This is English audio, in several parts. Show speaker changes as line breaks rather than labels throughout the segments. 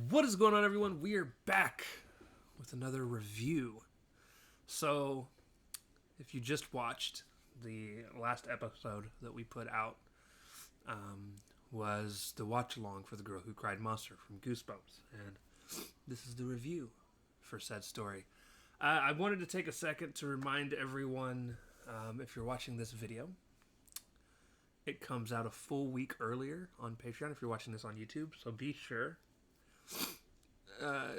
What is going on, everyone? We are back with another review. So, if you just watched the last episode that we put out, was the watch along for The Girl Who Cried Monster from Goosebumps, and this is the review for said story. I wanted to take a second to remind everyone, if you're watching this video, it comes out a full week earlier on Patreon if you're watching this on YouTube, so be sure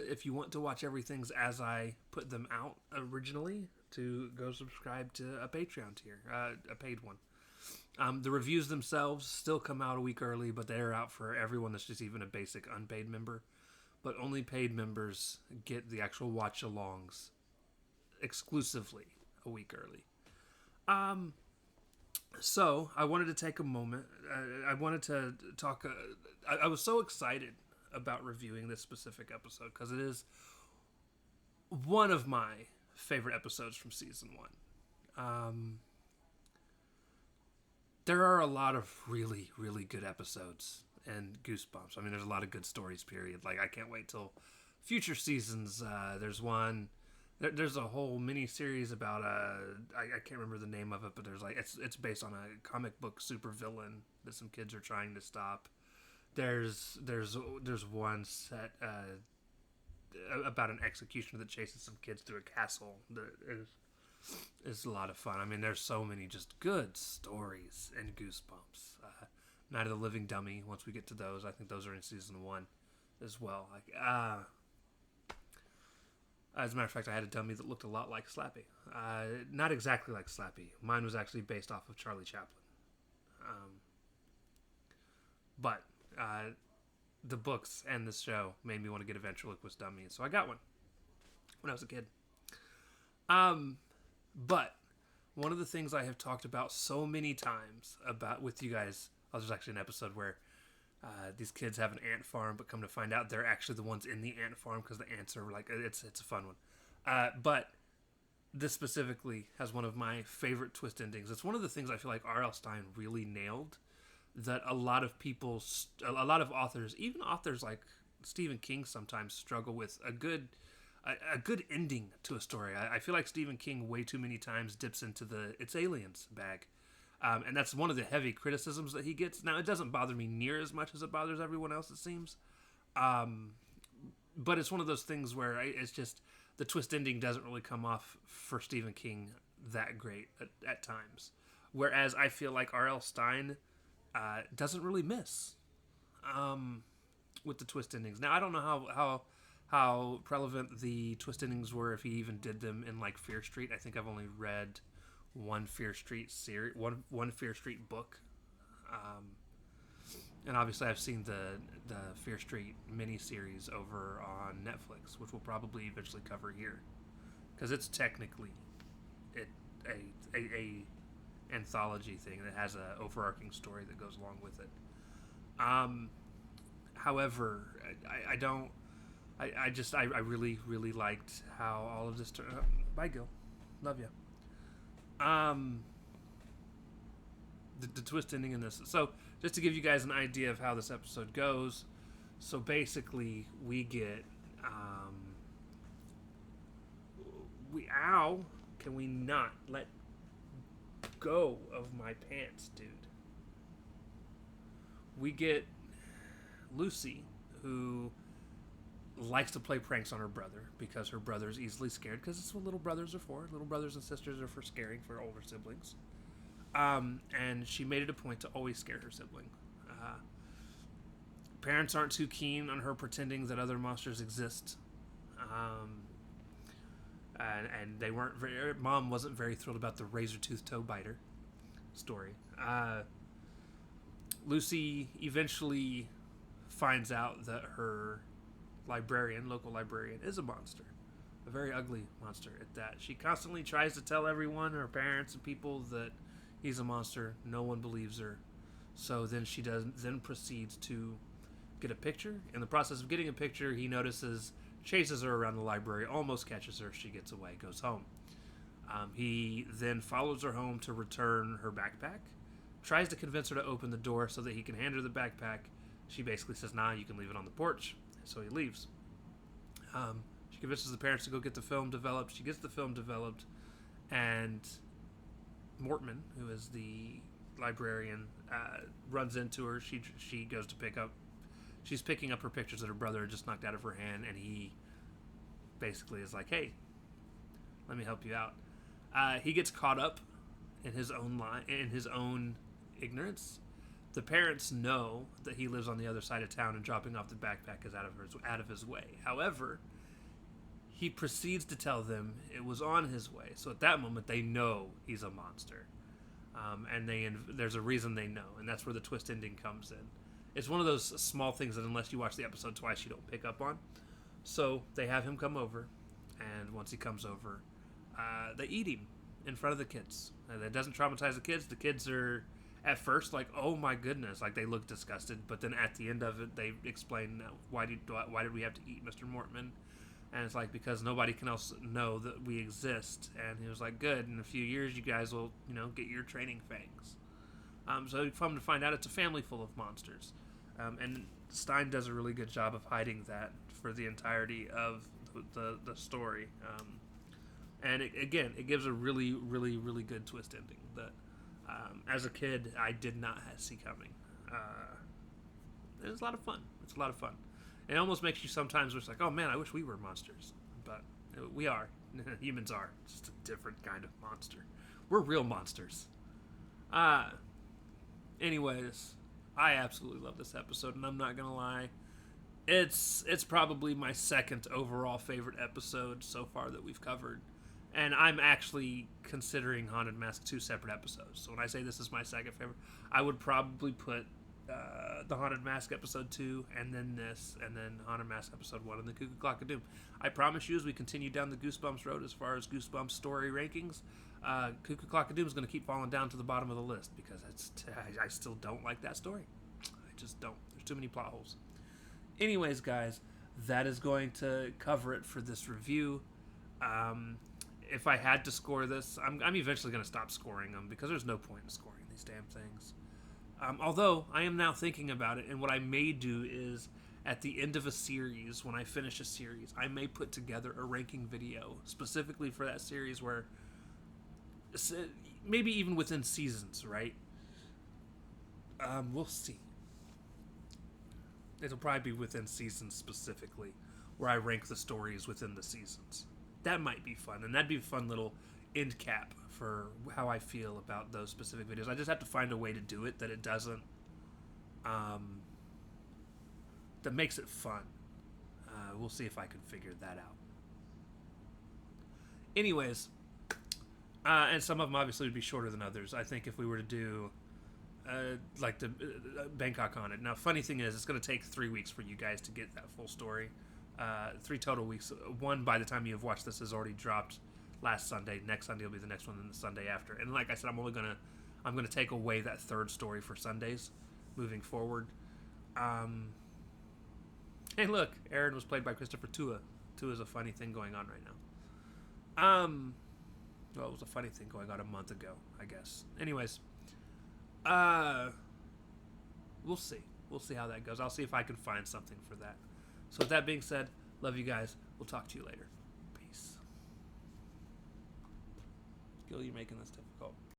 if you want to watch everything as I put them out originally, to go subscribe to a Patreon tier, a paid one. The reviews themselves still come out a week early, but they're out for everyone that's just even a basic unpaid member. But only paid members get the actual watch-alongs exclusively a week early. So I wanted to take a moment. I wanted to talk. I was so excited about reviewing this specific episode because it is one of my favorite episodes from season one. There are a lot of really, really good episodes in Goosebumps. I mean, there's a lot of good stories, period. Like, I can't wait till future seasons. There's one. There's a whole mini series about I can't remember the name of it, but there's like it's based on a comic book supervillain that some kids are trying to stop. There's one set about an executioner that chases some kids through a castle that is a lot of fun. I mean, there's so many just good stories in Goosebumps. Night of the Living Dummy. Once we get to those, I think those are in season one as well. Like, as a matter of fact, I had a dummy that looked a lot like Slappy. Not exactly like Slappy. Mine was actually based off of Charlie Chaplin. But the books and the show made me want to get a ventriloquist dummy, so I got one when I was a kid. But one of the things I have talked about so many times about with you guys, there's actually an episode where these kids have an ant farm, but come to find out they're actually the ones in the ant farm because the ants are like, it's a fun one. But this specifically has one of my favorite twist endings. It's one of the things I feel like R.L. Stine really nailed, that a lot of authors, even authors like Stephen King, sometimes struggle with a good ending to a story. I feel like Stephen King way too many times dips into the "it's aliens" bag. And that's one of the heavy criticisms that he gets. Now, it doesn't bother me near as much as it bothers everyone else, it seems. But it's one of those things where it's just the twist ending doesn't really come off for Stephen King that great at times. Whereas I feel like R.L. Stine doesn't really miss with the twist endings. Now, I don't know how relevant the twist endings were, if he even did them in like Fear Street. I think I've only read one Fear Street series, one Fear Street book, and obviously I've seen the Fear Street miniseries over on Netflix, which we'll probably eventually cover here, because it's technically a anthology thing that has a overarching story that goes along with it. However, I really, really liked how all of this turned out. Bye, Gil. Love you. The twist ending in this. So, just to give you guys an idea of how this episode goes, so basically we get, can we not let go of my pants, dude? We get Lucy, who likes to play pranks on her brother because her brother's easily scared, because it's what little brothers are for. Little brothers and sisters are for scaring for older siblings. And she made it a point to always scare her sibling. Parents aren't too keen on her pretending that other monsters exist. And they weren't very... Mom wasn't very thrilled about the razor-toothed toe biter story. Lucy eventually finds out that her local librarian, is a monster. A very ugly monster at that. She constantly tries to tell everyone, her parents and people, that he's a monster. No one believes her. So then she then proceeds to get a picture. In the process of getting a picture, he notices, chases her around the library, almost catches her. She gets away, goes home. He then follows her home to return her backpack, tries to convince her to open the door so that he can hand her the backpack. She basically says, nah, you can leave it on the porch. So he leaves. She convinces the parents to go get the film developed. She gets the film developed, and Mortman, who is the librarian, runs into her. She goes to pick up. She's picking up her pictures that her brother had just knocked out of her hand, and he basically is like, "Hey, let me help you out." He gets caught up in his own ignorance. The parents know that he lives on the other side of town, and dropping off the backpack is out of his way. However, he proceeds to tell them it was on his way. So at that moment, they know he's a monster, and there's a reason they know, and that's where the twist ending comes in. It's one of those small things that unless you watch the episode twice, you don't pick up on. So they have him come over, and once he comes over, they eat him in front of the kids. That doesn't traumatize the kids. The kids are at first like, "Oh my goodness," like they look disgusted. But then at the end of it, they explain why did we have to eat Mr. Mortman, and it's like because nobody can else know that we exist. And he was like, "Good. In a few years, you guys will get your training fangs." So come to find out, it's a family full of monsters, and Stein does a really good job of hiding that for the entirety of the story. And it gives a really, really, really good twist ending that, as a kid, I did not see coming. It was a lot of fun. It's a lot of fun. It almost makes you sometimes wish like, oh man, I wish we were monsters. But we are. Humans are. Just a different kind of monster. We're real monsters. Anyways, I absolutely love this episode, and I'm not going to lie. It's probably my second overall favorite episode so far that we've covered. And I'm actually considering Haunted Mask 2 separate episodes. So when I say this is my second favorite, I would probably put the Haunted Mask episode 2, and then this, and then Haunted Mask episode 1, and the Cuckoo Clock of Doom. I promise you, as we continue down the Goosebumps road as far as Goosebumps story rankings, Cuckoo Clock of Doom is going to keep falling down to the bottom of the list because I still don't like that story. I just don't. There's too many plot holes. Anyways, guys, that is going to cover it for this review. If I had to score this, I'm eventually going to stop scoring them because there's no point in scoring these damn things. Although, I am now thinking about it, and what I may do is, at the end of a series, when I finish a series, I may put together a ranking video specifically for that series where, maybe even within seasons, right? We'll see. It'll probably be within seasons specifically, where I rank the stories within the seasons. That might be fun, and that'd be a fun little end cap for how I feel about those specific videos. I just have to find a way to do it that it doesn't, that makes it fun. We'll see if I can figure that out. Anyways, and some of them obviously would be shorter than others. I think if we were to do like the Bangkok on it. Now, funny thing is, it's going to take 3 weeks for you guys to get that full story. 3 total weeks. One, by the time you have watched this, has already dropped last Sunday. Next Sunday will be the next one, and the Sunday after. And like I said, I'm gonna take away that third story for Sundays moving forward. Hey, look, Aaron was played by Christopher Tua. Tua is a funny thing going on right now. Well, it was a funny thing going on a month ago, I guess. Anyways, we'll see. We'll see how that goes. I'll see if I can find something for that. So with that being said, love you guys. We'll talk to you later. Peace. Gil, you're making this difficult.